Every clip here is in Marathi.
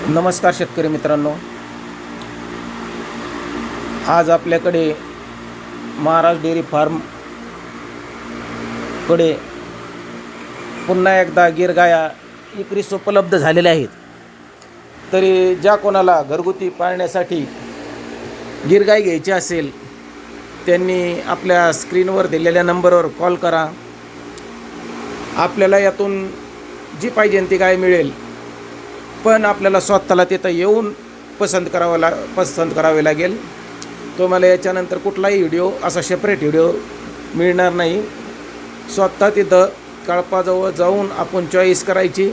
नमस्कार शेतकरी मित्रांनो, आज आपल्याकडे महाराज डेअरी फार्मकडे पुन्हा एकदा गीर गाया विक्रीस उपलब्ध झालेल्या आहेत। तरी ज्या कोणाला घरगुती पाळण्यासाठी गीर गाय घ्यायची असेल त्यांनी आपल्या स्क्रीनवर दिलेल्या नंबरवर कॉल करा। आपल्याला यातून जी पाहिजे ती गाय मिळेल, पण आपल्याला स्वतःला तिथं येऊन पसंत करावे लागेल। तुम्हाला याच्यानंतर कुठलाही व्हिडिओ असा सेपरेट व्हिडिओ मिळणार नाही। स्वतः तिथं कळपाजवळ जाऊन आपण चॉईस करायची।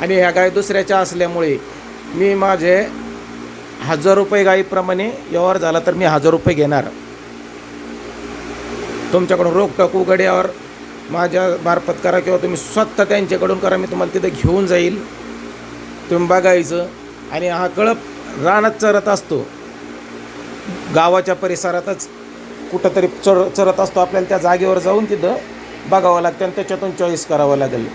आणि ह्या गाय दुसऱ्याच्या असल्यामुळे मी माझे 1000 रुपये गायीप्रमाणे व्यवहार झाला तर मी 1000 रुपये घेणार। तुमच्याकडून रोख उघड्यावर माझ्या मार्फत करा किंवा तुम्ही स्वतः त्यांच्याकडून करा, मी तुम्हाला तिथं घेऊन जाईल। तुम्ही बघायचं। आणि हा कळप रानात चरत असतो, गावाच्या परिसरातच कुठंतरी चरत असतो। आपल्याला त्या जागेवर जाऊन तिथं बघावं लागतं आणि त्याच्यातून चॉईस करावं लागेल।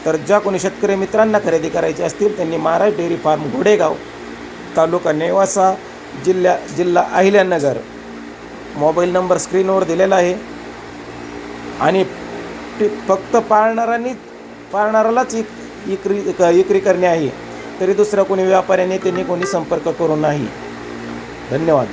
तर ज्या कोणी शेतकरी मित्रांना खरेदी करायची असतील त्यांनी महाराज डेअरी फार्म घोडेगाव, तालुका नेवासा, जिल्हा अहिल्यानगर, मोबाईल नंबर स्क्रीनवर दिलेला आहे। आणि फक्त पाळणारालाच विक्री करणे आहे, तरी दुसऱ्या कोणी व्यापाऱ्याने त्यांनी कोणी संपर्क करू नाही। धन्यवाद।